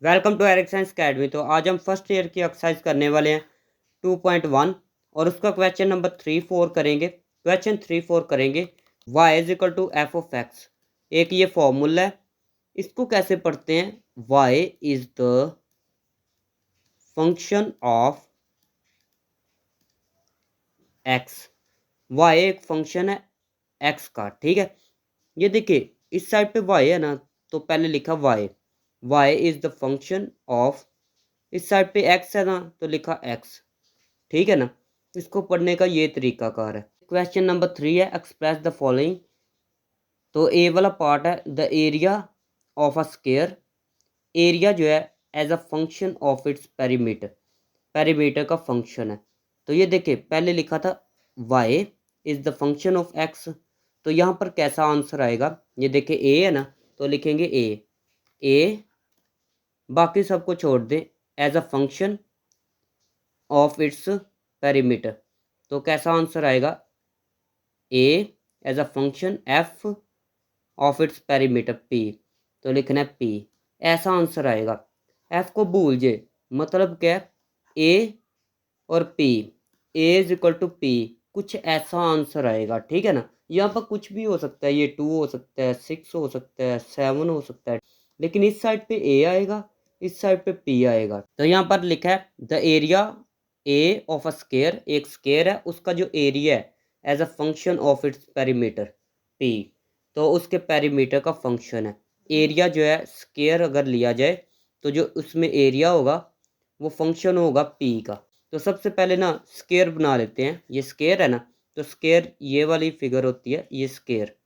Welcome to Eric science academy. तो आज हम फर्स्ट ईयर की एक्सरसाइज करने वाले हैं 2.1 और उसका क्वेश्चन नंबर 3-4 करेंगे। क्वेश्चन 3-4 करेंगे y is equal to F of X. एक ये फॉर्मूला है, इसको कैसे पढ़ते हैं? y is the function of x। y एक फंक्शन है x का, ठीक है। ये देखिए इस साइड पे y है ना, तो पहले लिखा y is the function of, इस साइड पे x है ना तो लिखा x, ठीक है ना। इसको पढ़ने का ये तरीकाकार है। क्वेश्चन नंबर 3 है एक्सप्रेस द फॉलोइंग। तो ए वाला पार्ट है the area of a square. Area जो है as a function of its perimeter, perimeter का फंक्शन है। तो ये देखिए पहले लिखा था y is the function of x, तो यहाँ पर कैसा आंसर आएगा? ये देखिए a है ना, तो लिखेंगे a, बाकी सबको छोड़ दें, as a function of its perimeter. तो कैसा आंसर आएगा? A as a function F of its perimeter P, तो लिखना है पी, ऐसा आंसर आएगा। एफ को भूल जे, मतलब क्या है? ए और P, A is equal to P, कुछ ऐसा आंसर आएगा, ठीक है ना। यहाँ पर कुछ भी हो सकता है, ये 2 हो सकता है, 6 हो सकता है, 7 हो सकता है, लेकिन इस साइड पे ए आएगा, इस साइड पे पी आएगा। तो यहाँ पर लिखा है the area A of a square, एक स्क्वायर है, उसका जो एरिया है as a function of its perimeter P, तो उसके पेरीमीटर का फंक्शन है। एरिया जो है स्क्वायर अगर लिया जाए तो जो उसमें एरिया होगा वो फंक्शन होगा पी का। तो सबसे पहले ना स्क्वायर बना लेते हैं। ये स्क्वायर है ना, तो स्क्वायर ये वाली फिगर होती है, ये स्क्वायर।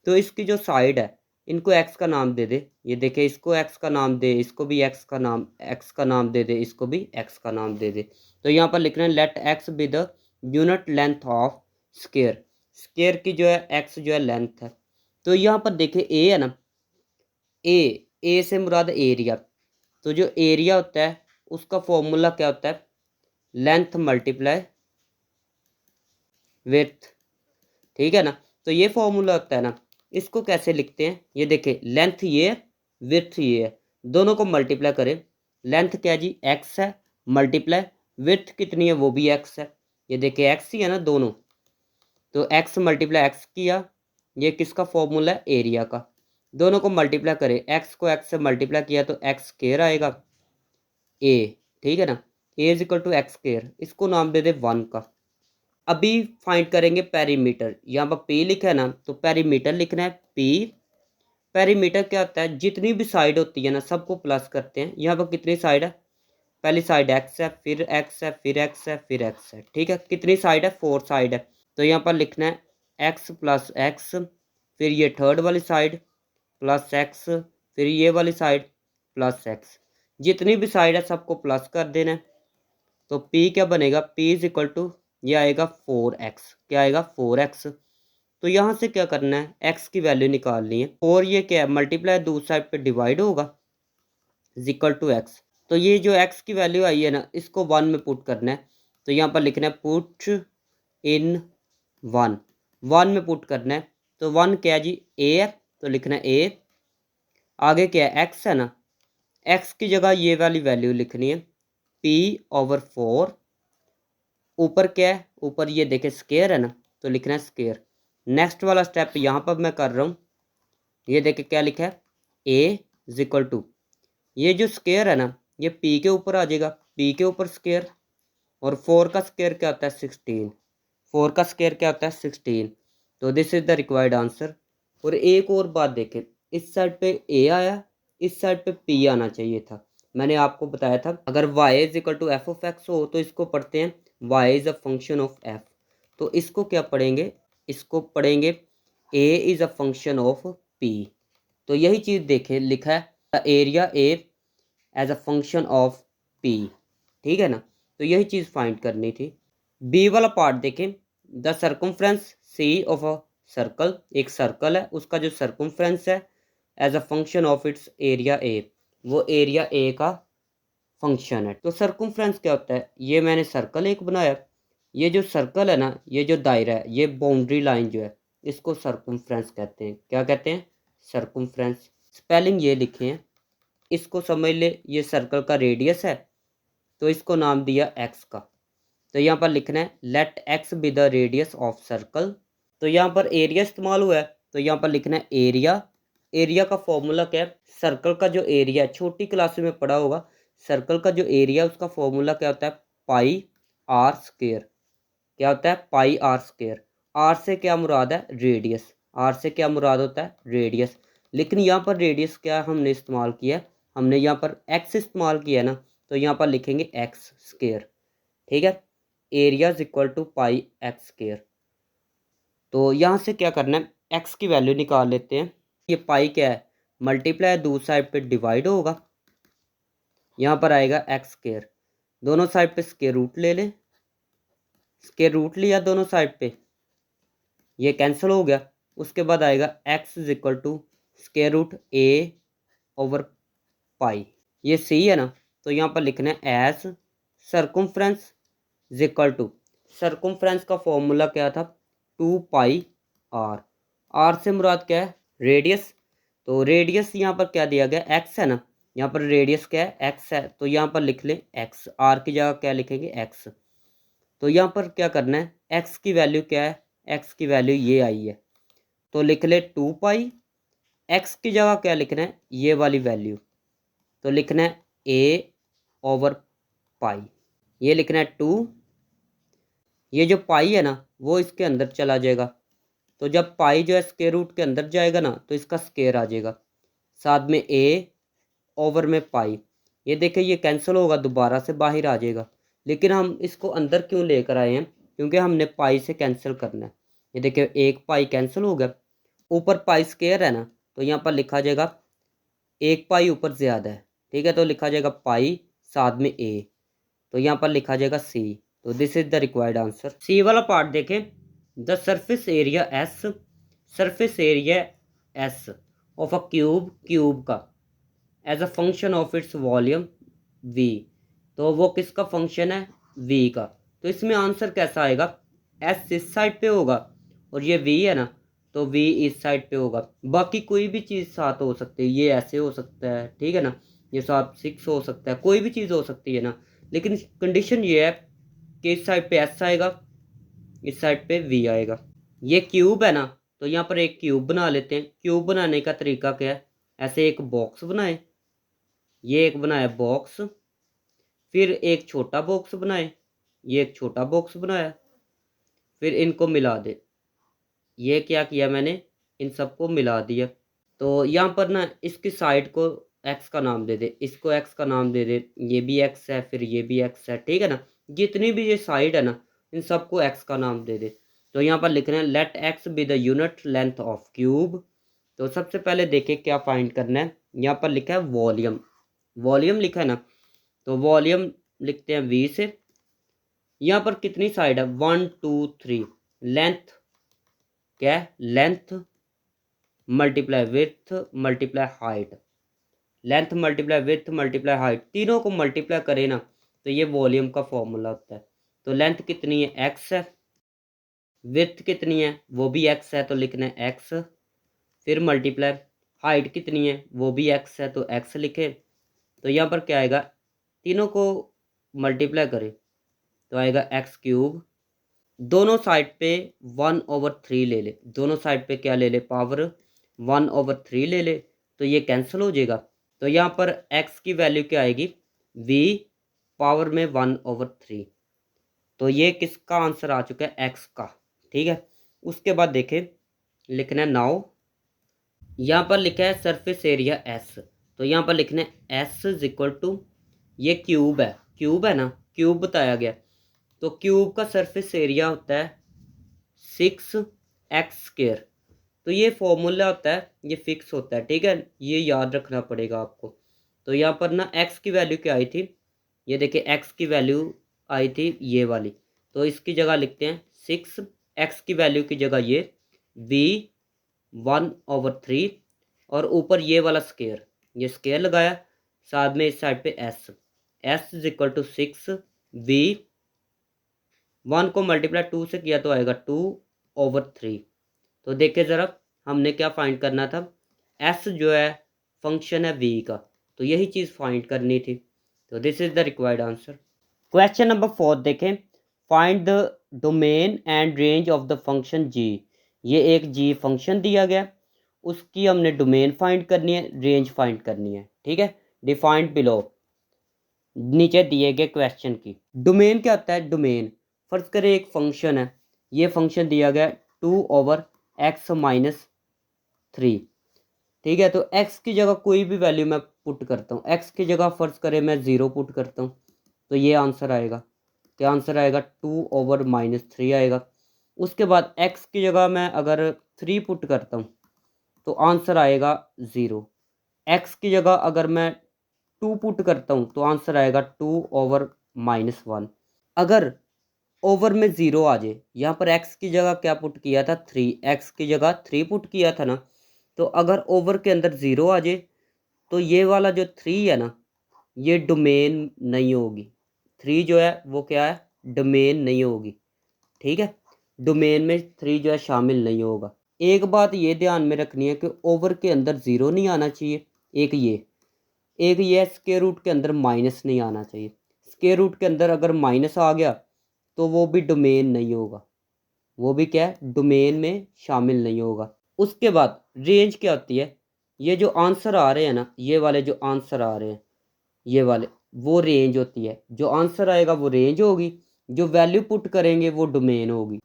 तो इसकी जो साइड है इनको एक्स का नाम दे दे। ये देखे, इसको एक्स का नाम दे, इसको भी एक्स का नाम दे दे, इसको भी एक्स का नाम दे दे। तो यहाँ पर लिखना है let X be the unit length of square. Square की जो है एक्स जो है लेंथ है। तो यहाँ पर देखे ए है ना, ए से मुराद एरिया। तो जो एरिया होता है उसका फॉर्मूला क्या होता है? लेंथ मल्टीप्लाई विड्थ, ठीक है ना। तो ये फॉर्मूला होता है ना, इसको कैसे लिखते हैं? ये देखें, लेंथ ये है, विड्थ ये है, दोनों को मल्टीप्लाई करें। लेंथ क्या जी? एक्स है, मल्टीप्लाई विड्थ कितनी है? वो भी एक्स है। ये देखें एक्स ही है ना दोनों, तो एक्स मल्टीप्लाई एक्स किया, ये किसका फॉर्मूला है? एरिया का। दोनों को मल्टीप्लाई करें, एक्स को एक्स से मल्टीप्लाई किया तो एक्स स्क्वायर आएगा ए, ठीक है ना। A is equal to X square, इसको नाम दे दे 1 का। अभी फाइंड करेंगे पेरीमीटर। यहाँ पर पी लिखा है ना, तो पेरीमीटर लिखना है पी। पेरीमीटर क्या होता है? जितनी भी साइड होती है ना सबको प्लस करते हैं। यहाँ पर कितनी साइड है? पहली साइड एक्स है, फिर एक्स है, फिर एक्स है, फिर एक्स है, ठीक है। कितनी साइड है? 4 साइड है। तो यहाँ पर लिखना है एक्स प्लस एक्स, फिर ये थर्ड वाली साइड प्लस एक्स, फिर ये वाली साइड प्लस एक्स। जितनी भी साइड है सबको प्लस कर देना है। तो P क्या बनेगा? P इज इक्वल टू, ये आएगा 4x। क्या आएगा? 4x। तो यहाँ से क्या करना है? x की वैल्यू निकालनी है। 4 ये क्या है? मल्टीप्लाई, दूसरी साइड पे डिवाइड होगा, इज इक्वल टू x। तो ये जो x की वैल्यू आई है ना, इसको 1 में पुट करना है। तो यहाँ पर लिखना है पुट इन 1, 1 में पुट करना है। तो 1 क्या है जी? a है, तो लिखना है a। आगे क्या है? x है ना, x की जगह ये वाली वैल्यू लिखनी है p/4। ऊपर क्या है? ऊपर ये देखे स्क्वायर है ना, तो लिखना है स्क्वायर। नेक्स्ट वाला स्टेप यहाँ पर मैं कर रहा हूँ। ये देखे क्या लिखा है? ए इज इक्वल टू, ये जो स्क्वायर है ना ये पी के ऊपर आ जाएगा, पी के ऊपर स्क्वायर। और 4 का स्क्वायर क्या होता है? 16। 4 का स्क्वायर क्या होता है? 16। तो this is the required answer. और एक और बात देखें, इस साइड पे ए आया, इस साइड पे पी आना चाहिए था। मैंने आपको बताया था अगर y is equal to F of X हो तो इसको पढ़ते हैं y is a function of f। तो इसको क्या पढ़ेंगे? इसको पढ़ेंगे a is a function of p। तो यही चीज़ देखें, लिखा है area a as a function of p, ठीक है ना। तो यही चीज़ फाइंड करनी थी। बी वाला पार्ट देखें, the circumference C of a circle. एक सर्कल है, उसका जो सर्कमफ्रेंस है as a function of its area A, वो एरिया ए का फंक्शन है। तो सर्कमफ्रेंस क्या होता है? ये मैंने सर्कल एक बनाया, ये जो सर्कल है ना, ये जो दायरा है, ये बाउंड्री लाइन जो है, इसको सर्कमफ्रेंस कहते हैं। क्या कहते हैं? सर्कमफ्रेंस। स्पेलिंग ये लिखे हैं इसको समझ ले ये सर्कल का रेडियस है, तो इसको नाम दिया एक्स का। तो यहाँ पर लिखना है let X be the radius of circle. तो यहाँ पर एरिया इस्तेमाल हुआ है, तो यहाँ पर लिखना है एरिया। एरिया का फॉर्मूला क्या है, सर्कल का जो एरिया है, छोटी क्लास में पढ़ा होगा, सर्कल का जो एरिया उसका फॉर्मूला क्या होता है, पाई आर स्क्वायर। क्या होता है, पाई आर स्क्वायर। आर से क्या मुराद है, रेडियस। आर से क्या मुराद होता है, रेडियस। लेकिन यहाँ पर रेडियस क्या हमने इस्तेमाल किया है, हमने यहाँ पर एक्स इस्तेमाल किया है ना, तो यहाँ पर लिखेंगे एक्स स्क्वायर। ठीक है, area is equal to pi X square. तो यहाँ से क्या करना है, एक्स की वैल्यू निकाल लेते हैं। ये पाई क्या है, मल्टीप्लाई, दूसरी साइड पे डिवाइड होगा, यहाँ पर आएगा एक्स स्क्वायर। दोनों साइड पे स्क्वायर रूट ले लें, स्क्वायर रूट लिया दोनों साइड पे, ये कैंसिल हो गया। उसके बाद आएगा X is equal to square root A over pi. ये सही है ना, तो यहाँ पर लिखना है as circumference is equal to, circumference का फॉर्मूला क्या था, 2 पाई आर। आर से मुराद क्या है, रेडियस। तो रेडियस यहाँ पर क्या दिया गया, एक्स है ना, यहाँ पर रेडियस क्या है, एक्स है, तो यहाँ पर लिख लें एक्स। आर की जगह क्या लिखेंगे, एक्स। तो यहाँ पर क्या करना है, एक्स की वैल्यू क्या है, एक्स की वैल्यू ये आई है, तो लिख ले 2 पाई। एक्स की जगह क्या लिखना है, ये वाली वैल्यू, तो लिखना है ए ओवर पाई। ये लिखना है 2, ये जो पाई है ना वो इसके अंदर चला जाएगा, तो जब पाई जो है स्क्वायर रूट के अंदर जाएगा ना, तो इसका स्क्वायर आ जाएगा, साथ में ए ओवर में पाई। ये देखिए ये कैंसिल होगा, दोबारा से बाहर आ जाएगा। लेकिन हम इसको अंदर क्यों लेकर आए हैं, क्योंकि हमने पाई से कैंसिल करना है। ये देखिए एक पाई कैंसिल हो गया, ऊपर पाई स्क्वायर है ना, तो यहाँ पर लिखा जाएगा एक पाई ऊपर ज़्यादा है, ठीक है, तो लिखा जाएगा पाई साथ में ए, तो यहाँ पर लिखा जाएगा सी। तो this is the required answer. C वाला पार्ट देखें, the surface area S, surface area S of a cube, cube का, as a function of its volume V. तो वो किसका फंक्शन है, वी का। तो इसमें आंसर कैसा आएगा, एस इस साइड पे होगा और ये वी है ना, तो वी इस साइड पे होगा। बाकी कोई भी चीज़ साथ हो सकती है, ये ऐसे हो सकता है, ठीक है ना, ये साथ 6 हो सकता है, कोई भी चीज़ हो सकती है ना। लेकिन कंडीशन ये है कि इस साइड पे एस आएगा, इस साइड पे वी आएगा। ये क्यूब है ना, तो यहाँ पर एक क्यूब बना लेते हैं। क्यूब बनाने का तरीका क्या है, ऐसे एक बॉक्स बनाए, ये एक बनाया बॉक्स, फिर एक छोटा बॉक्स बनाए, ये एक छोटा बॉक्स बनाया, फिर इनको मिला दे। ये क्या किया मैंने, इन सबको मिला दिया। तो यहाँ पर ना इसकी साइड को एक्स का नाम दे दे, इसको एक्स का नाम दे दे, ये भी एक्स है, फिर ये भी एक्स है, ठीक है ना। जितनी भी ये साइड है ना, इन सबको एक्स का नाम दे दे। तो यहाँ पर लिख रहे हैं let X be the unit length of cube. तो सबसे पहले देखें क्या फाइंड करना है, यहाँ पर लिखा है वॉल्यूम, वॉल्यूम लिखा है ना, तो वॉल्यूम लिखते हैं वी से। यहाँ पर कितनी साइड है, 1 2 3। लेंथ क्या है, length multiply width multiply height, length multiply width multiply height, तीनों को मल्टीप्लाई करें ना, तो ये वॉल्यूम का फॉर्मूला होता है। तो लेंथ कितनी है, एक्स है, विड्थ कितनी है, वो भी एक्स है, तो लिखना है एक्स, फिर मल्टीप्लाई, हाइट कितनी है, वो भी एक्स है, तो एक्स लिखे। तो यहाँ पर क्या आएगा, तीनों को मल्टीप्लाई करें तो आएगा एक्स क्यूब। दोनों साइड पे 1/3 ले ले, दोनों साइड पे क्या ले ले, पावर 1/3 ले ले, तो ये कैंसिल हो जाएगा। तो यहाँ पर x की वैल्यू क्या आएगी, v पावर में 1/3। तो ये किसका आंसर आ चुका है, x का, ठीक है। उसके बाद देखें, लिखना है नाउ, यहाँ पर लिखा है सरफेस एरिया s, तो यहाँ पर लिखना है s इज इक्वल टू, ये क्यूब है, क्यूब है ना, क्यूब बताया गया, तो क्यूब का सरफेस एरिया होता है 6x²। तो ये फॉर्मूला होता है, ये फिक्स होता है, ठीक है, ये याद रखना पड़ेगा आपको। तो यहाँ पर ना x की वैल्यू क्या आई थी, ये देखिए x की वैल्यू आई थी ये वाली, तो इसकी जगह लिखते हैं 6, x की वैल्यू की जगह ये v 1/3, और ऊपर ये वाला स्केयर, ये स्केयर लगाया, साथ में इस साइड पे s is equal to 6, v 1 को मल्टीप्लाई 2 से किया तो आएगा 2/3। तो देखिए ज़रा, हमने क्या फाइंड करना था, s जो है फंक्शन है v का, तो यही चीज़ फाइंड करनी थी। तो this is the required answer. Question number 4 देखें, find the domain and range of the function G. ये एक जी फंक्शन दिया गया, उसकी हमने डोमेन फाइंड करनी है, रेंज फाइंड करनी है। ठीक है, डिफाइंड बिलो नीचे दिए गए क्वेश्चन की। डोमेन क्या होता है? डोमेन, फर्ज करें एक फंक्शन है, ये फंक्शन दिया गया 2/x-3। ठीक है, तो x की जगह कोई भी वैल्यू मैं पुट करता हूँ, x की जगह फर्ज करें मैं 0 पुट करता हूँ, तो ये आंसर आएगा। क्या आंसर आएगा? 2/-3 आएगा। उसके बाद x की जगह मैं अगर 3 पुट करता हूँ तो आंसर आएगा 0। x की जगह अगर मैं 2 पुट करता हूँ तो आंसर आएगा 2/-1। अगर ओवर में 0 आ जाए, यहाँ पर x की जगह क्या पुट किया था? 3, x की जगह 3 पुट किया था ना, तो अगर ओवर के अंदर 0 आ जाए तो ये वाला जो 3 है ना, ये डोमेन नहीं होगी। 3 जो है वो क्या है? डोमेन नहीं होगी। ठीक है, डोमेन में 3 जो है शामिल नहीं होगा। एक बात ये ध्यान में रखनी है कि ओवर के अंदर 0 नहीं आना चाहिए, एक ये स्क्वायर रूट के अंदर माइनस नहीं आना चाहिए। स्क्वायर रूट के अंदर अगर माइनस आ गया तो वो भी डोमेन नहीं होगा, वो भी क्या है? डोमेन में शामिल नहीं होगा। उसके बाद रेंज क्या होती है? ये जो आंसर आ रहे हैं ना, ये वाले जो आंसर आ रहे हैं, ये वाले, वो रेंज होती है। जो आंसर आएगा वो रेंज होगी, जो वैल्यू पुट करेंगे वो डोमेन होगी।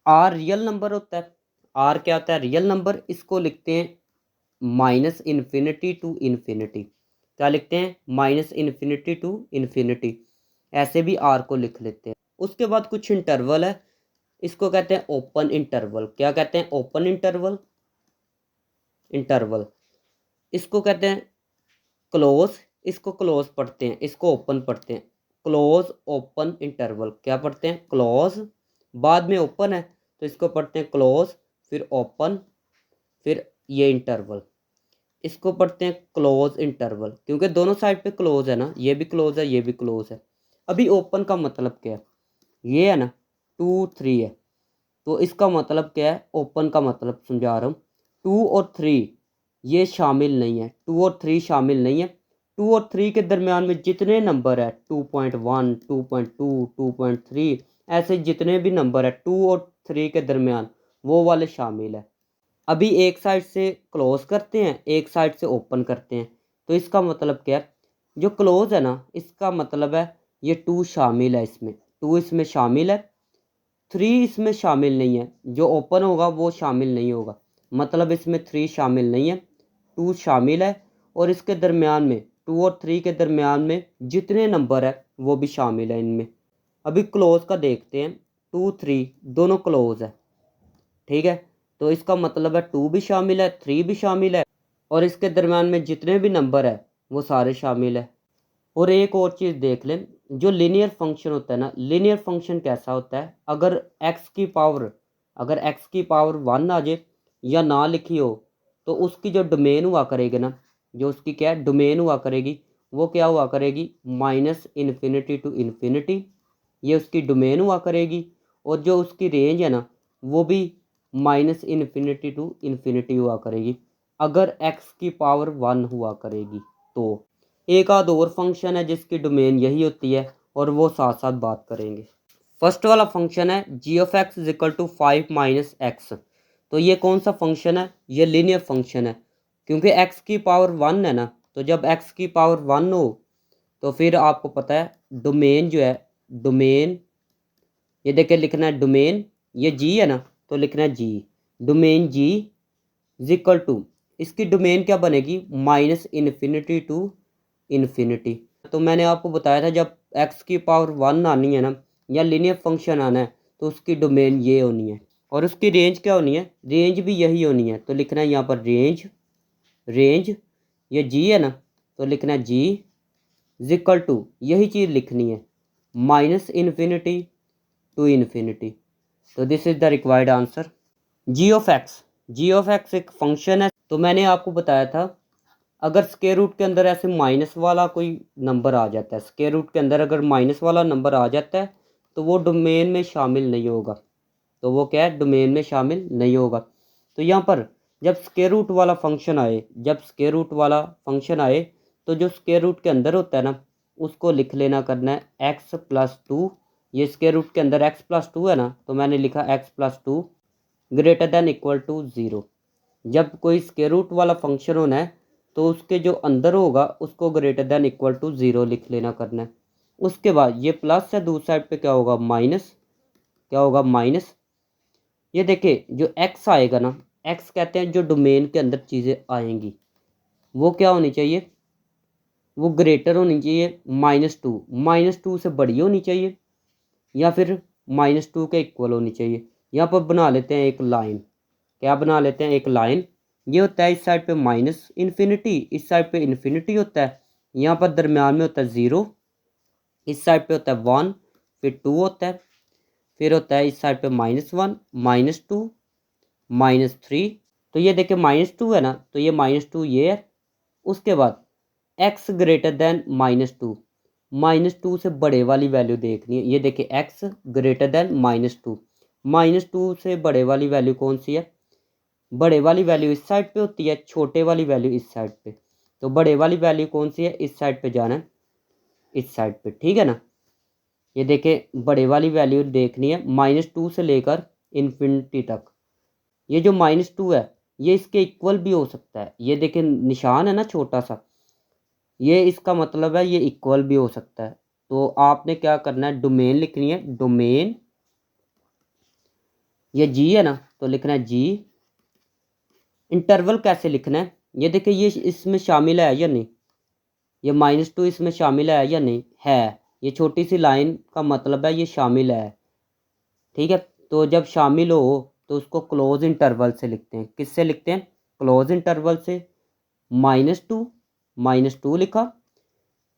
आर रियल नंबर होता है। आर क्या होता है? Real number. इसको लिखते हैं -∞ टू इन्फिनिटी। क्या लिखते हैं? -∞ टू इन्फिनिटी। ऐसे भी आर को लिख लेते हैं। उसके बाद कुछ इंटरवल है, इसको कहते हैं ओपन इंटरवल। क्या कहते हैं? Open interval. इसको कहते हैं क्लोज। इसको क्लोज पढ़ते हैं, इसको ओपन पढ़ते हैं। Close open interval. क्या पढ़ते हैं? क्लोज, बाद में ओपन है तो इसको पढ़ते हैं क्लोज, फिर ओपन, फिर ये इंटरवल, इसको पढ़ते हैं क्लोज इंटरवल, क्योंकि दोनों साइड पे क्लोज है ना, ये भी क्लोज है, ये भी क्लोज है। अभी ओपन का मतलब क्या है? ये है ना 2, 3 है, तो इसका मतलब क्या है? ओपन का मतलब समझा रहा हूँ। 2 और 3 ये शामिल नहीं है, 2 और 3 शामिल नहीं है। 2 और 3 के दरमियान में जितने नंबर है 2.1, 2.2, 2.3, ऐसे जितने भी नंबर है 2 और 3 के दरमियान, वो वाले शामिल है। अभी एक साइड से क्लोज करते हैं, एक साइड से ओपन करते हैं, तो इसका मतलब क्या है? जो क्लोज है ना, इसका मतलब है ये 2 शामिल है इसमें, 2 इसमें शामिल है, 3 इसमें शामिल नहीं है। जो ओपन होगा वो शामिल नहीं होगा, मतलब इसमें 3 शामिल नहीं है, 2 शामिल है। और इसके दरमियान में 2 और 3 के दरमियान में जितने नंबर है वो भी शामिल है इनमें। अभी क्लोज का देखते हैं। 2, 3 दोनों क्लोज है। ठीक है, तो इसका मतलब है 2 भी शामिल है, 3 भी शामिल है, और इसके दरमियान में जितने भी नंबर है वो सारे शामिल है। और एक और चीज़ देख लें, जो लीनियर फंक्शन होता है ना, लीनियर फंक्शन कैसा होता है? अगर x की पावर 1 आ जाए या ना लिखी हो, तो उसकी जो डोमेन हुआ करेगी ना, जो उसकी क्या डोमेन हुआ करेगी, वो क्या हुआ करेगी? -∞ टू इन्फिनिटी, ये उसकी डोमेन हुआ करेगी। और जो उसकी रेंज है ना, वो भी -∞ टू इन्फिनिटी हुआ करेगी, अगर x की पावर 1 हुआ करेगी तो। एक आध और फंक्शन है जिसकी डोमेन यही होती है, और वो साथ साथ बात करेंगे। फर्स्ट वाला फंक्शन है g(x) = 5 - x। तो ये कौन सा फंक्शन है? ये लीनियर फंक्शन है, क्योंकि x की पावर 1 है ना, तो जब x की पावर 1 हो तो फिर आपको पता है डोमेन जो है, डोमेन, ये देखिए लिखना है डोमेन, ये g है ना, तो लिखना है g, डोमेन g = इसकी डोमेन क्या बनेगी? -∞ टू इन्फिनिटी। तो मैंने आपको बताया था जब x की पावर 1 आनी है ना, या लीनियर फंक्शन आना है, तो उसकी डोमेन ये होनी है, और उसकी रेंज क्या होनी है? रेंज भी यही होनी है। तो लिखना है यहाँ पर रेंज, ये g है ना, तो लिखना है g = यही चीज़ लिखनी है, -∞ टू इन्फिनिटी। तो this is the required answer. g(x) एक फंक्शन है। तो मैंने आपको बताया था, अगर स्क्वायर रूट के अंदर ऐसे माइनस वाला कोई नंबर आ जाता है, स्क्वायर रूट के अंदर अगर माइनस वाला नंबर आ जाता है, तो वो डोमेन में शामिल नहीं होगा। तो वो क्या है? डोमेन में शामिल नहीं होगा। तो यहाँ पर जब स्क्वायर रूट वाला फंक्शन आए, तो जो स्क्वायर रूट के अंदर होता है ना उसको लिख लेना करना है x+2। ये स्क्वायर रूट के अंदर x+2 है ना, तो मैंने लिखा x+2 greater than equal to 0। जब कोई स्क्वायर रूट वाला फंक्शन होना है तो उसके जो अंदर होगा उसको ग्रेटर देन इक्वल टू 0 लिख लेना करना है। उसके बाद ये प्लस है, दूसरी साइड पे क्या होगा माइनस, क्या होगा माइनस। ये देखिए जो x आएगा ना, x कहते हैं जो डोमेन के अंदर चीज़ें आएंगी वो क्या होनी चाहिए, वो ग्रेटर होनी चाहिए -2, -2 से बड़ी होनी चाहिए या फिर -2 के इक्वल होनी चाहिए। यहाँ पर बना लेते हैं एक लाइन, क्या बना लेते हैं एक लाइन। ये होता है इस साइड पे माइनस इन्फिनिटी, इस साइड पे इन्फिनिटी होता है, यहाँ पर दरमियान में होता है 0, इस साइड पे होता है 1, फिर 2 होता है, फिर होता है इस साइड पे -1, -2, -3। तो ये देखिए -2 है ना, तो ये -2 ये है। उसके बाद x ग्रेटर देन -2, -2 से बड़े वाली वैल्यू देखनी है। ये देखिए x ग्रेटर देन -2, -2 से बड़े वाली वैल्यू कौन सी है, बड़े वाली वैल्यू इस साइड पे होती है, छोटे वाली वैल्यू इस साइड पे। तो बड़े वाली वैल्यू कौन सी है, इस साइड पे जाना है, इस साइड पे, ठीक है ना। ये देखिए बड़े वाली वैल्यू देखनी है -2 से लेकर इन्फिनिटी तक। ये जो -2 है ये इसके इक्वल भी हो सकता है, ये देखिए निशान है ना छोटा सा, ये इसका मतलब है ये इक्वल भी हो सकता है। तो आपने क्या करना है, डोमेन लिखनी है, डोमेन, ये जी है ना तो लिखना है जी। इंटरवल कैसे लिखना है, ये देखिए ये इसमें शामिल है या नहीं, ये -2 इसमें शामिल है या नहीं है, ये छोटी सी लाइन का मतलब है ये शामिल है, ठीक है। तो जब शामिल हो तो उसको क्लोज इंटरवल से लिखते हैं, किससे लिखते हैं, क्लोज इंटरवल से। -2 लिखा,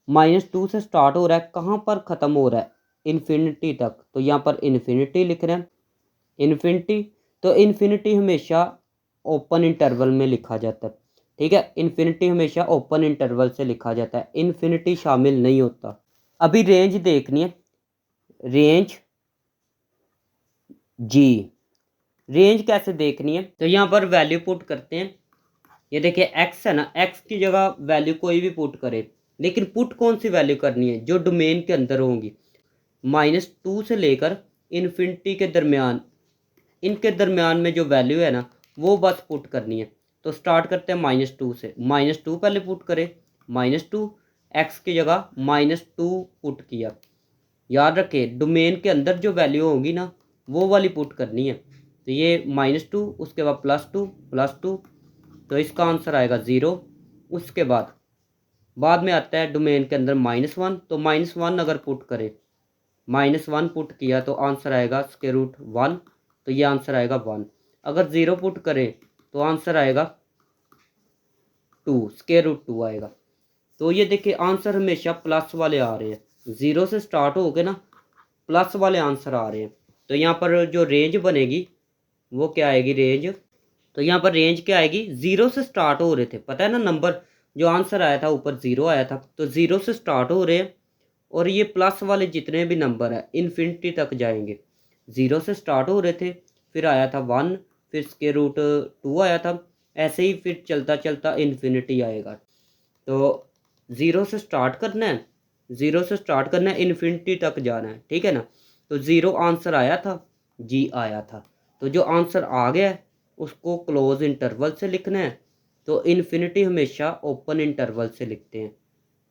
-2 से स्टार्ट हो रहा है, कहाँ पर ख़त्म हो रहा है, इन्फिनिटी तक, तो यहाँ पर इन्फिनिटी लिख रहे हैं, इन्फिनिटी। तो इन्फिनिटी हमेशा ओपन इंटरवल में लिखा जाता है, ठीक है, इन्फिनिटी हमेशा ओपन इंटरवल से लिखा जाता है, इन्फिनिटी शामिल नहीं होता। अभी रेंज देखनी है, रेंज जी, रेंज कैसे देखनी है, तो यहाँ पर वैल्यू पुट करते हैं। ये देखिए x है ना, x की जगह वैल्यू कोई भी पुट करे, लेकिन पुट कौन सी वैल्यू करनी है, जो डोमेन के अंदर होंगी। -2 से लेकर इन्फिनिटी के दरमियान, इनके दरमियान में जो वैल्यू है ना वो बस पुट करनी है। तो स्टार्ट करते हैं -2 से, -2 पहले पुट करें, -2, x की जगह -2 पुट किया। याद रखें डोमेन के अंदर जो वैल्यू होगी ना वो वाली पुट करनी है। तो ये -2, उसके बाद +2, तो इसका आंसर आएगा 0। उसके बाद में आता है डोमेन के अंदर -1, तो -1 अगर पुट करें, -1 पुट किया तो आंसर आएगा √1, तो ये आंसर आएगा 1। अगर 0 पुट करें तो आंसर आएगा 2, √2 आएगा। तो ये देखिए आंसर हमेशा प्लस वाले आ रहे हैं, 0 से स्टार्ट हो के ना प्लस वाले आंसर आ रहे हैं। तो यहाँ पर जो रेंज बनेगी वो क्या आएगी, रेंज, तो यहाँ पर रेंज क्या आएगी, 0 से स्टार्ट हो रहे थे, पता है ना नंबर जो आंसर आया था ऊपर 0 आया था, तो 0 से स्टार्ट हो रहे हैं और ये प्लस वाले जितने भी नंबर है इन्फिनिटी तक जाएंगे। 0 से स्टार्ट हो रहे थे, फिर आया था 1, फिर √2 आया था, ऐसे ही फिर चलता चलता इन्फिनिटी आएगा। तो 0 से स्टार्ट करना है, 0 से स्टार्ट करना है, इन्फिनिटी तक जाना है, ठीक है ना। तो 0 आंसर आया था, जी आया था, तो जो आंसर आ गया है उसको क्लोज इंटरवल से लिखना है। तो इन्फिनिटी हमेशा ओपन इंटरवल से लिखते हैं।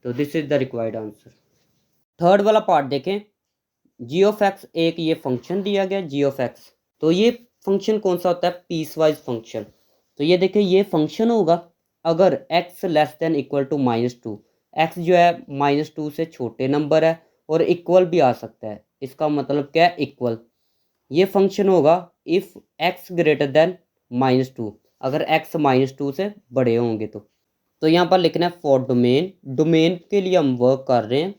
तो this is the required answer. Third वाला पार्ट देखें, जी ऑफ एक्स, एक ये फंक्शन दिया गया जी ऑफ एक्स। तो ये फंक्शन कौन सा होता है, पीस वाइज फंक्शन। तो ये देखिए ये फंक्शन होगा अगर x less than equal to -2, x जो है -2 से छोटे नंबर है और इक्वल भी आ सकता है, इसका मतलब क्या है, इक्वल। ये फंक्शन होगा इफ़ x ग्रेटर देन -2, अगर x -2 से बड़े होंगे तो यहाँ पर लिखना है फॉर डोमेन, डोमेन के लिए हम वर्क कर रहे हैं,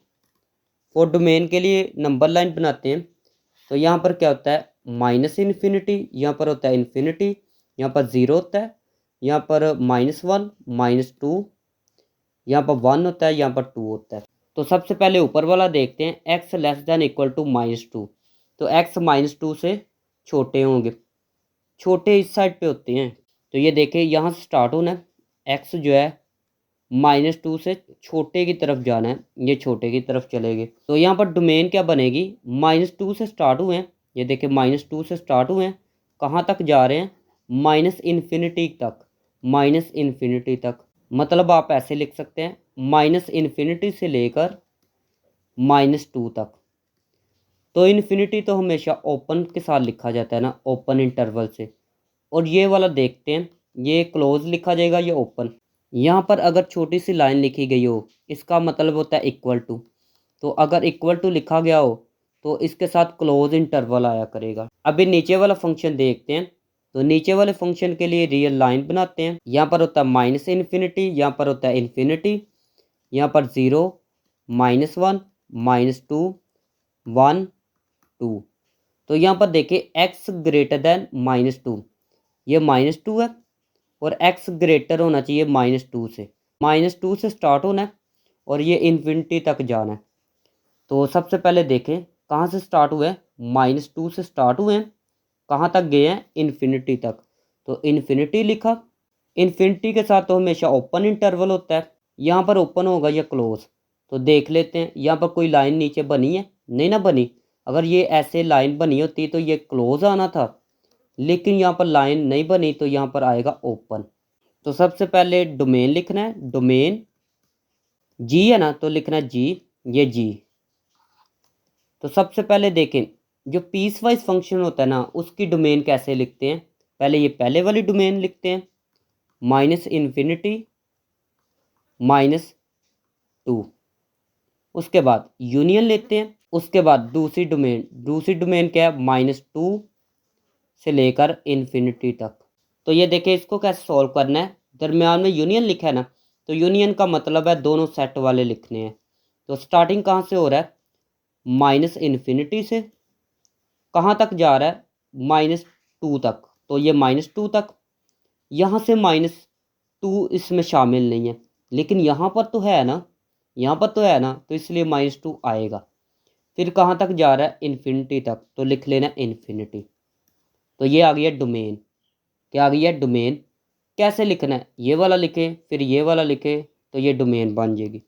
फॉर डोमेन के लिए नंबर लाइन बनाते हैं। तो यहाँ पर क्या होता है, -इन्फिनिटी, यहाँ पर होता है इन्फिनिटी, यहाँ पर 0 होता है, यहाँ पर -1, -2, यहाँ पर 1 होता है, यहाँ पर 2 होता है। तो सबसे पहले ऊपर वाला देखते हैं, x less than equal to -2, तो x -2 से छोटे होंगे, छोटे इस साइड पे होते हैं। तो ये देखें यहाँ से स्टार्ट होना है, x जो है -2 से छोटे की तरफ जाना है, ये छोटे की तरफ चलेंगे। तो यहाँ पर डोमेन क्या बनेगी, -2 से स्टार्ट हुए हैं, ये देखिए -2 से स्टार्ट हुए हैं, कहाँ तक जा रहे हैं, -इन्फिनिटी तक, -इन्फिनिटी तक। मतलब आप ऐसे लिख सकते हैं -इन्फिनिटी से लेकर -2 तक। तो इन्फिनिटी तो हमेशा ओपन के साथ लिखा जाता है ना, ओपन इंटरवल से। और ये वाला देखते हैं, ये क्लोज लिखा जाएगा या ओपन। यहाँ पर अगर छोटी सी लाइन लिखी गई हो, इसका मतलब होता है इक्वल टू। तो अगर इक्वल टू लिखा गया हो तो इसके साथ क्लोज इंटरवल आया करेगा। अभी नीचे वाला फंक्शन देखते हैं। तो नीचे वाले फंक्शन के लिए रियल लाइन बनाते हैं। यहाँ पर होता है -इन्फिनिटी, यहाँ पर होता है इन्फिनिटी, यहाँ पर 0, -1, -2, 1, 2। तो यहाँ पर देखिए x ग्रेटर देन -2, ये -2 है और x ग्रेटर होना चाहिए -2 से। -2 से स्टार्ट होना है और ये इन्फिनिटी तक जाना है। तो सबसे पहले देखें कहाँ से स्टार्ट हुए हैं, -2 से स्टार्ट हुए हैं, कहाँ तक गए हैं, इन्फिनिटी तक। तो इन्फिनिटी लिखा, इन्फिनिटी के साथ तो हमेशा ओपन इंटरवल होता है, यहाँ पर ओपन होगा या क्लोज। तो देख लेते हैं, यहाँ पर कोई लाइन नीचे बनी है, नहीं ना बनी। अगर ये ऐसे लाइन बनी होती तो ये क्लोज आना था, लेकिन यहाँ पर लाइन नहीं बनी तो यहाँ पर आएगा ओपन। तो सबसे पहले डोमेन लिखना है, डोमेन जी है ना, तो लिखना है जी, ये जी। तो सबसे पहले देखें, जो पीस वाइज फंक्शन होता है ना, उसकी डोमेन कैसे लिखते हैं। पहले ये पहले वाली डोमेन लिखते हैं, -इन्फिनिटी, -2। उसके बाद यूनियन लेते हैं, उसके बाद दूसरी डोमेन क्या है, -2 से लेकर इन्फिनिटी तक। तो ये देखिए इसको कैसे सॉल्व करना है। दरम्यान में यूनियन लिखा है ना, तो यूनियन का मतलब है दोनों सेट वाले लिखने हैं। तो स्टार्टिंग कहाँ से हो रहा है, -इन्फिनिटी से, कहाँ तक जा रहा है, -2 तक। तो ये -2 तक, यहाँ से -2 इसमें शामिल नहीं है, लेकिन यहाँ पर तो है ना, यहाँ पर तो है ना, तो इसलिए -2 आएगा। फिर कहाँ तक जा रहा है, इन्फिनिटी तक, तो लिख लेना इन्फिनिटी। तो ये आ गया डोमेन, क्या आ गया डोमेन। कैसे लिखना है, ये वाला लिखे फिर ये वाला लिखे, तो ये डोमेन बन जाएगी।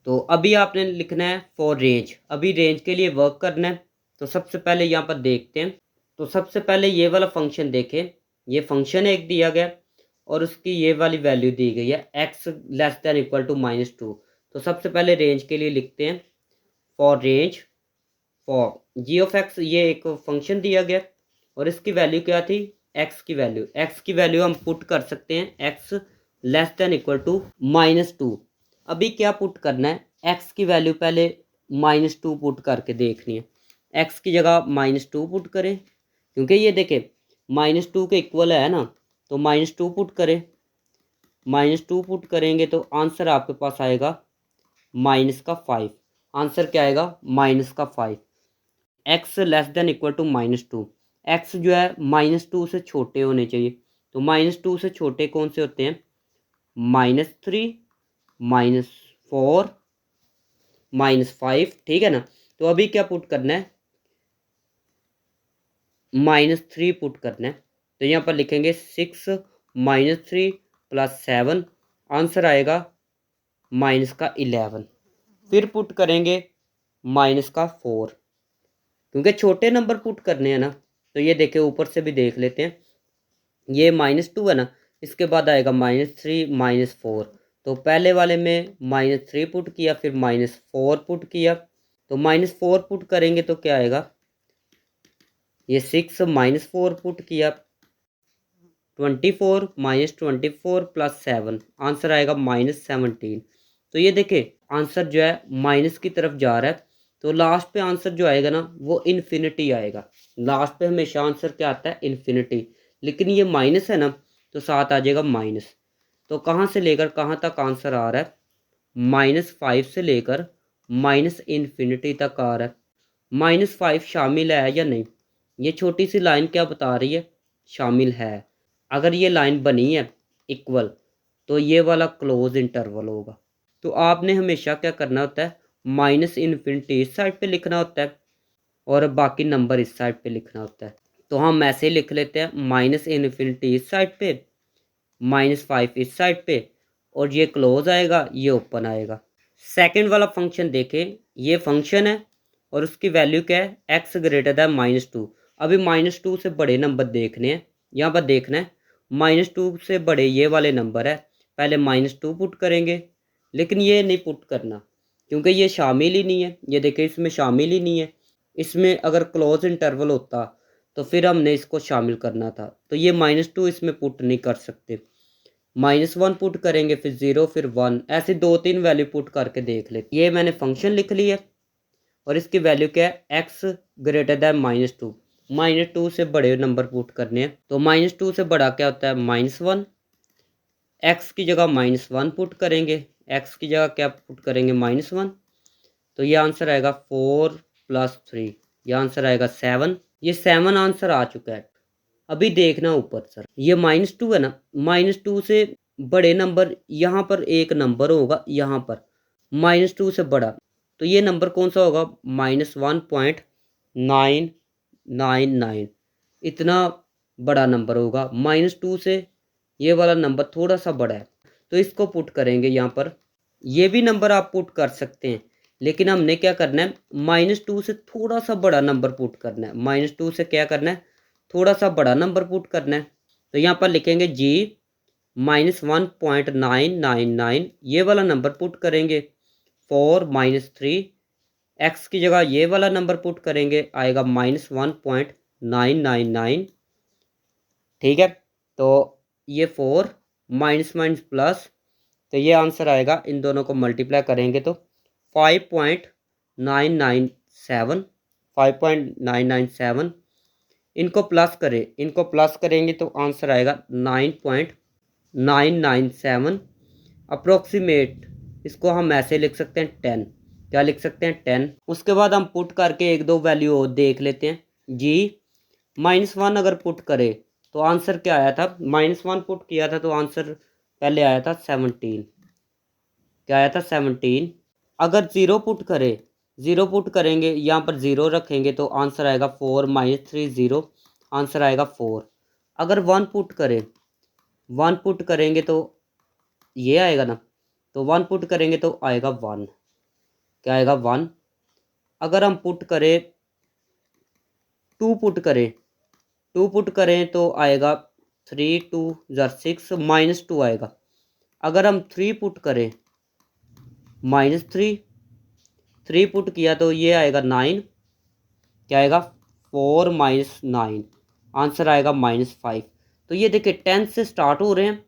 तो अभी आपने लिखना है फॉर रेंज, अभी रेंज के लिए वर्क करना है। तो सबसे पहले यहाँ पर देखते हैं। तो सबसे पहले ये वाला फंक्शन देखें, ये फंक्शन एक दिया गया और उसकी ये वाली वैल्यू दी गई है x less than equal to -2। तो सबसे पहले रेंज के लिए लिखते हैं for range, for G of X, ये एक फंक्शन दिया गया और इसकी वैल्यू क्या थी, x की वैल्यू हम पुट कर सकते हैं x less than equal to -2। अभी क्या पुट करना है, x की वैल्यू पहले -2 पुट करके देखनी है। x की जगह -2 पुट करें, क्योंकि ये देखें -2 के इक्वल है ना, तो -2 पुट करें। -2 पुट करेंगे तो आंसर आपके पास आएगा -5। आंसर क्या आएगा, -5। x less than equal to -2, x जो है -2 से छोटे होने चाहिए। तो -2 से छोटे कौन से होते हैं, -3, -4, -5, ठीक है ना। तो अभी क्या पुट करना है, -3 पुट करना है। तो यहाँ पर लिखेंगे 6 -3 + 7, आंसर आएगा -11। फिर पुट करेंगे -4, क्योंकि छोटे नंबर पुट करने हैं ना। तो ये देखें ऊपर से भी देख लेते हैं, ये -2 है ना, इसके बाद आएगा -3, -4। तो पहले वाले में -3 पुट किया, फिर -4 पुट किया। तो -4 पुट करेंगे तो क्या आएगा, ये 6 -4 पुट किया, 24 -24 + 7, आंसर आएगा -17। तो ये देखे आंसर जो है माइनस की तरफ जा रहा है। तो लास्ट पे आंसर जो आएगा ना, वो इन्फिनिटी आएगा। लास्ट पे हमेशा आंसर क्या आता है, इन्फिनिटी। लेकिन ये माइनस है ना, तो साथ आ जाएगा माइनस। तो कहाँ से लेकर कहाँ तक आंसर आ रहा है, -5 से लेकर -इन्फिनिटी तक आ रहा है। -5 शामिल है या नहीं, ये छोटी सी लाइन क्या बता रही है, शामिल है। अगर ये लाइन बनी है इक्वल, तो ये वाला क्लोज इंटरवल होगा। तो आपने हमेशा क्या करना होता है, -इन्फिनिटी इस साइड पे लिखना होता है और बाकी नंबर इस साइड पे लिखना होता है। तो हम ऐसे लिख लेते हैं, -इन्फिनिटी इस साइड पे, -5 इस साइड पे और ये क्लोज आएगा, ये ओपन आएगा। सेकंड वाला फंक्शन देखें, ये फंक्शन है और उसकी वैल्यू क्या है, एक्स ग्रेटर दैन -2। अभी -2 से बड़े नंबर देखने हैं, यहाँ पर देखना है -2 से बड़े ये वाले नंबर है, पहले -2 पुट करेंगे, लेकिन ये नहीं पुट करना क्योंकि ये शामिल ही नहीं है। ये देखें इसमें शामिल ही नहीं है, इसमें अगर क्लोज इंटरवल होता तो फिर हमने इसको शामिल करना था, तो ये -2 इसमें पुट नहीं कर सकते। -1 पुट करेंगे, फिर 0, फिर 1, ऐसे 2-3 वैल्यू पुट करके देख लेते। ये मैंने फंक्शन लिख लिया और इसकी वैल्यू क्या है, एक्स ग्रेटर दैन -2। -2 से बड़े नंबर पुट करने हैं, तो -2 से बड़ा क्या होता है, -1। एक्स की जगह -1 पुट करेंगे, एक्स की जगह क्या पुट करेंगे, -1। तो ये आंसर आएगा 4 + 3, ये आंसर आएगा 7। ये 7 आंसर आ चुका है। अभी देखना ऊपर सर, ये -2 है ना, -2 से बड़े नंबर, यहाँ पर एक नंबर होगा, यहाँ पर -2 से बड़ा, तो ये नंबर कौन सा होगा, -1.999, इतना बड़ा नंबर होगा। -2 से ये वाला नंबर थोड़ा सा बड़ा है, तो इसको पुट करेंगे यहाँ पर। ये भी नंबर आप पुट कर सकते हैं, लेकिन हमने क्या करना है, -2 से थोड़ा सा बड़ा नंबर पुट करना है। -2 से क्या करना है, थोड़ा सा बड़ा नंबर पुट करना है। तो यहाँ पर लिखेंगे जी -1.999, ये वाला नंबर पुट करेंगे। 4 -3, एक्स की जगह ये वाला नंबर पुट करेंगे, आएगा -1.999। ठीक है, तो ये 4 माइनस माइनस प्लस, तो ये आंसर आएगा, इन दोनों को मल्टीप्लाई करेंगे तो 5.997, 5.997। इनको प्लस करें, इनको प्लस करेंगे तो आंसर आएगा 9.997 अप्रोक्सीमेट। इसको हम ऐसे लिख सकते हैं 10, क्या लिख सकते हैं 10। उसके बाद हम पुट करके एक दो वैल्यू और देख लेते हैं जी। -1 अगर पुट करे तो आंसर क्या आया था, -1 पुट किया था तो आंसर पहले आया था 17, क्या आया था 17। अगर 0 पुट करे, 0 पुट करेंगे, यहाँ पर 0 रखेंगे तो आंसर आएगा 4 -3 0, आंसर आएगा 4। अगर 1 पुट करें, 1 पुट करेंगे तो ये आएगा ना, तो 1 पुट करेंगे तो आएगा 1, क्या आएगा 1। अगर हम पुट करें 2 पुट करें, 2 पुट करें तो आएगा 3 2 6 -2 आएगा। अगर हम 3 पुट करें, -3, 3 पुट किया तो ये आएगा 9, क्या आएगा 4 -9, आंसर आएगा -5। तो ये देखिए 10 से स्टार्ट हो रहे हैं,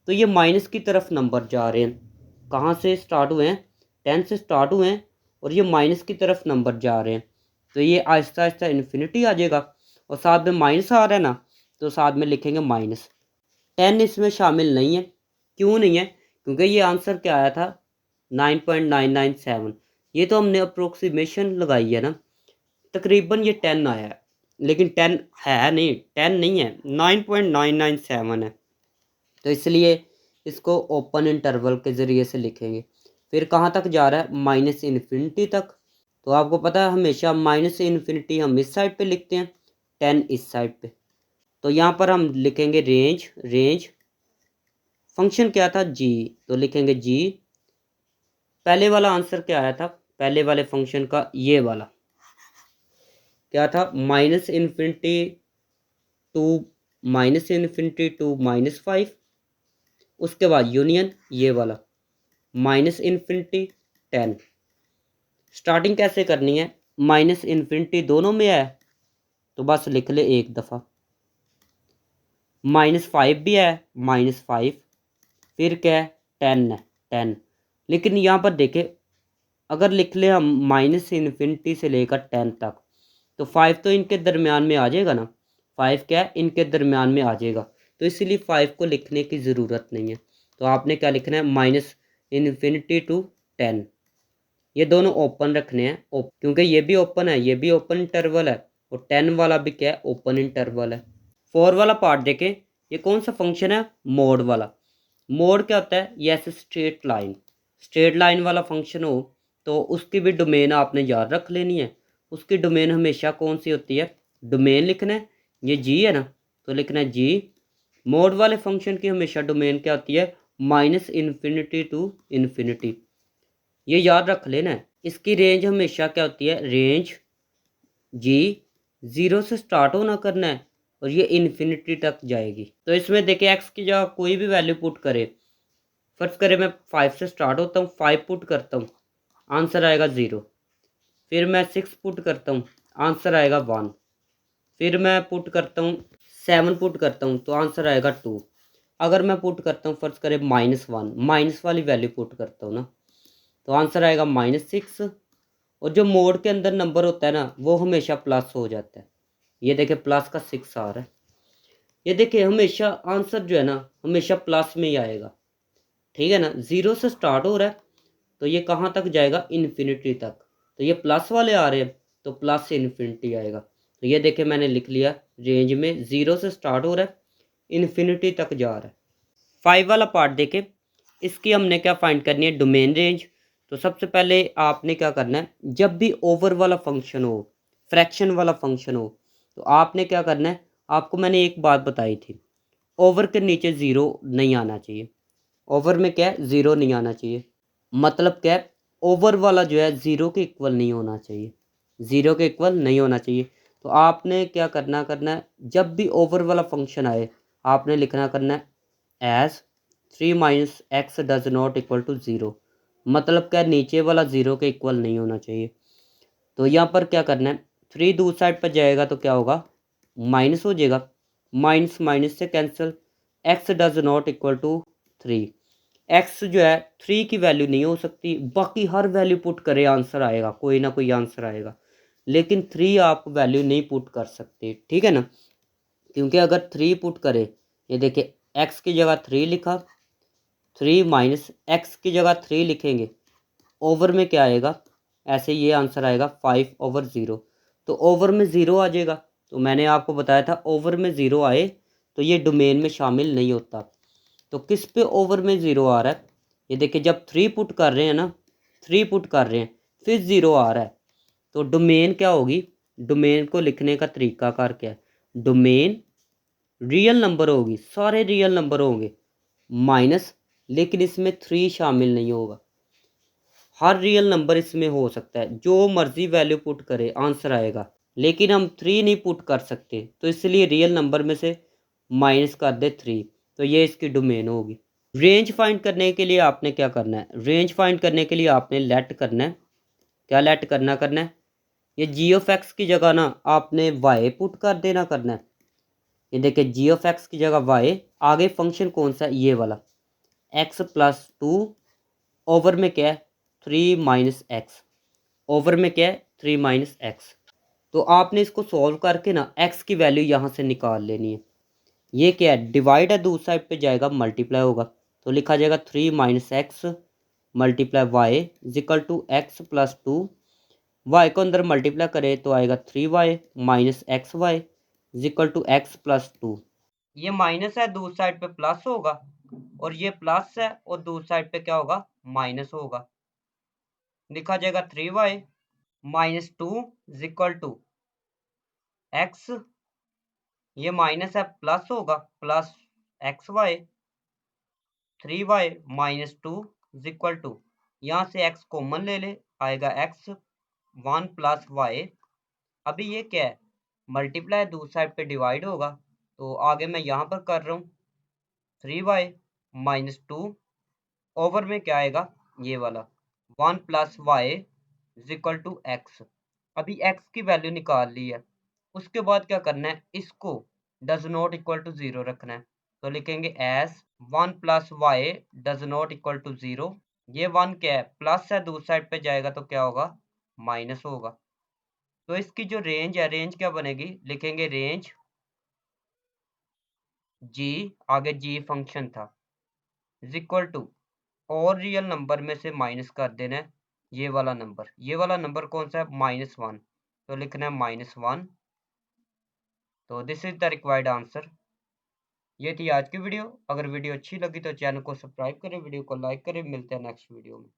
तो ये माइनस की तरफ नंबर जा रहे हैं। कहाँ से स्टार्ट हुए हैं, 10 से स्टार्ट हुए हैं और ये माइनस की तरफ नंबर जा रहे हैं, तो ये आहिस्ता आहिस्ता इन्फिनिटी आ जाएगा। और साथ में माइनस आ रहा है ना, तो साथ में लिखेंगे माइनस। 10 इसमें शामिल नहीं है, क्यों नहीं है, क्योंकि ये आंसर क्या आया था 9.997। ये तो हमने अप्रोक्सीमेशन लगाई है ना, तकरीबन ये 10 आया है, लेकिन 10 है नहीं, 10 नहीं है, 9.997 है। तो इसलिए इसको ओपन इंटरवल के ज़रिए से लिखेंगे। फिर कहाँ तक जा रहा है, -इन्फिनिटी तक। तो आपको पता है हमेशा -इन्फिनिटी हम इस साइड पे लिखते हैं, 10 इस साइड पे। तो यहाँ पर हम लिखेंगे रेंज, रेंज फंक्शन क्या था जी, तो लिखेंगे जी। पहले वाला आंसर क्या आया था, पहले वाले फंक्शन का ये वाला क्या था, -इन्फिनिटी टू -5। उसके बाद यूनियन ये वाला -इन्फिनिटी 10। स्टार्टिंग कैसे करनी है, -इन्फिनिटी दोनों में है तो बस लिख ले एक दफ़ा, -5 भी है, -5, फिर क्या है 10 है, 10। लेकिन यहाँ पर देखें, अगर लिख ले हम -इन्फिनिटी से लेकर 10 तक, तो 5 तो इनके दरमियान में आ जाएगा ना, 5 क्या है इनके दरमियान में आ जाएगा, तो इसीलिए 5 को लिखने की ज़रूरत नहीं है। तो आपने क्या लिखना है, -इन्फिनिटी टू 10, ये दोनों ओपन रखने हैं, क्योंकि ये भी ओपन है, ये भी ओपन इंटरवल है, और 10 वाला भी क्या है, ओपन इंटरवल है। 4 वाला पार्ट देखें, ये कौन सा फंक्शन है, मोड वाला। मोड क्या होता है, ये ऐसे स्ट्रेट लाइन, स्ट्रेट लाइन वाला फंक्शन हो तो उसकी भी डोमेन आपने याद रख लेनी है। उसकी डोमेन हमेशा कौन सी होती है, डोमेन लिखना है, ये जी है ना, तो लिखना है जी। मोड वाले फंक्शन की हमेशा डोमेन क्या होती है, माइनस इन्फिनिटी टू इन्फिनिटी। ये याद रख लेना है। इसकी रेंज हमेशा क्या होती है, रेंज जी 0 से स्टार्ट होना करना है और ये इन्फिनिटी तक जाएगी। तो इसमें देखिए एक्स की जगह कोई भी वैल्यू पुट करे, फर्ज करें मैं 5 से स्टार्ट होता हूँ, 5 पुट करता हूँ, आंसर आएगा 0। फिर मैं 6 पुट करता हूँ, आंसर आएगा 1। फिर मैं पुट करता हूँ 7 पुट करता हूँ तो आंसर आएगा 2। अगर मैं पुट करता हूँ फर्ज करें -1, माइनस वाली वैल्यू पुट करता हूँ ना, तो आंसर आएगा -6। और जो मोड के अंदर नंबर होता है ना वो हमेशा प्लस हो जाता है। ये देखिए प्लस का 6 आ रहा है। ये देखिए हमेशा आंसर जो है ना हमेशा प्लस में ही आएगा, ठीक है ना। 0 से स्टार्ट हो रहा है तो ये कहाँ तक जाएगा, इन्फिनिटी तक। तो ये प्लस वाले आ रहे हैं तो प्लस से इन्फिनिटी आएगा। तो ये देखिए मैंने लिख लिया, रेंज में 0 से स्टार्ट हो रहा है, इन्फिनिटी तक जा रहा है। 5 वाला पार्ट देखें, इसकी हमने क्या फाइंड करनी है, डोमेन रेंज। तो सबसे पहले आपने क्या करना है, जब भी ओवर वाला फंक्शन हो, फ्रैक्शन वाला फंक्शन हो, तो आपने क्या करना है, आपको मैंने एक बात बताई थी, ओवर के नीचे ज़ीरो नहीं आना चाहिए। ओवर में क्या है, ज़ीरो नहीं आना चाहिए। मतलब क्या है, ओवर वाला जो है ज़ीरो के इक्वल नहीं होना चाहिए, ज़ीरो के इक्वल नहीं होना चाहिए। तो आपने क्या करना है, जब भी ओवर वाला फंक्शन आए आपने लिखना करना है as 3 minus X does not equal to zero. मतलब क्या, नीचे वाला ज़ीरो के इक्वल नहीं होना चाहिए। तो यहाँ पर क्या करना है, 3 दूसरी साइड पर जाएगा तो क्या होगा, माइनस हो जाएगा, माइनस माइनस से cancel, X does not equal to 3। X जो है 3 की वैल्यू नहीं हो सकती, बाकी हर वैल्यू पुट करे आंसर आएगा, कोई ना कोई आंसर आएगा, लेकिन 3 आप वैल्यू नहीं पुट कर सकते, ठीक है ना। क्योंकि अगर 3 पुट करे, ये देखिए एक्स की जगह 3 लिखा, 3 माइनस एक्स की जगह 3 लिखेंगे, ओवर में क्या आएगा, ऐसे ये आंसर आएगा 5/0। तो ओवर में ज़ीरो आ जाएगा। तो मैंने आपको बताया था ओवर में ज़ीरो आए तो ये डोमेन में शामिल नहीं होता। तो किस पे ओवर में ज़ीरो आ रहा है, ये देखिए जब 3 पुट कर रहे हैं ना, 3 पुट कर रहे हैं फिर ज़ीरो आ रहा है, तो डोमेन क्या होगी, डोमेन को लिखने का तरीकाकार क्या है, डोमेन रियल नंबर होगी, सारे रियल नंबर होंगे माइनस, लेकिन इसमें 3 शामिल नहीं होगा। हर रियल नंबर इसमें हो सकता है, जो मर्जी वैल्यू पुट करे आंसर आएगा, लेकिन हम 3 नहीं पुट कर सकते, तो इसलिए रियल नंबर में से माइनस कर दे 3। तो ये इसकी डोमेन होगी। रेंज फाइंड करने के लिए आपने क्या करना है, रेंज फाइंड करने के लिए आपने लेट करना है। क्या लेट करना है, ये जी ऑफ एक्स की जगह ना आपने वाई पुट कर देना करना है। ये देखिए जी ऑफ एक्स की जगह वाई, आगे फंक्शन कौन सा है, ये वाला एक्स प्लस 2, ओवर में क्या है 3 माइनस एक्स, ओवर में क्या है 3 माइनस एक्स। तो आपने इसको सॉल्व करके ना एक्स की वैल्यू यहाँ से निकाल लेनी है। ये क्या है, डिवाइड है, दूसरी साइड पे जाएगा मल्टीप्लाई होगा, तो लिखा जाएगा 3 minus X multiply Y is equal to X plus 2। Y को अंदर मल्टीप्लाई करे तो आएगा 3y minus X Y is equal to X plus 2। ये माइनस है, दूसरी साइड पे प्लस होगा, और ये प्लस है और दूसरी साइड पे क्या होगा, माइनस होगा। लिखा जाएगा 3y minus 2 is equal to X, ये माइनस है प्लस होगा, plus X Y, 3y minus 2 is equal to, यहाँ से x कॉमन ले ले, आएगा x 1 प्लस वाई। अभी ये क्या है, मल्टीप्लाई, दूसरी साइड पे डिवाइड होगा, तो आगे मैं यहाँ पर कर रहा हूँ 3y माइनस 2, ओवर में क्या आएगा, ये वाला 1 plus Y is equal to X. अभी x की वैल्यू निकाल ली है, उसके बाद क्या करना है, इसको डज नॉट इक्वल टू 0 रखना है। तो लिखेंगे as 1 plus Y does not equal to 0। ये 1 क्या है, प्लस है, दूसरी साइड पे जाएगा तो क्या होगा, माइनस होगा। तो इसकी जो रेंज है, रेंज क्या बनेगी, लिखेंगे रेंज जी, आगे जी फंक्शन था, इज इक्वल टू, और रियल नंबर में से माइनस कर देना है ये वाला नंबर, ये वाला नंबर कौन सा है, -1, तो लिखना है -1। तो this is the required answer. ये थी आज की वीडियो। अगर वीडियो अच्छी लगी तो चैनल को सब्सक्राइब करें, वीडियो को लाइक करें। मिलते हैं नेक्स्ट वीडियो में।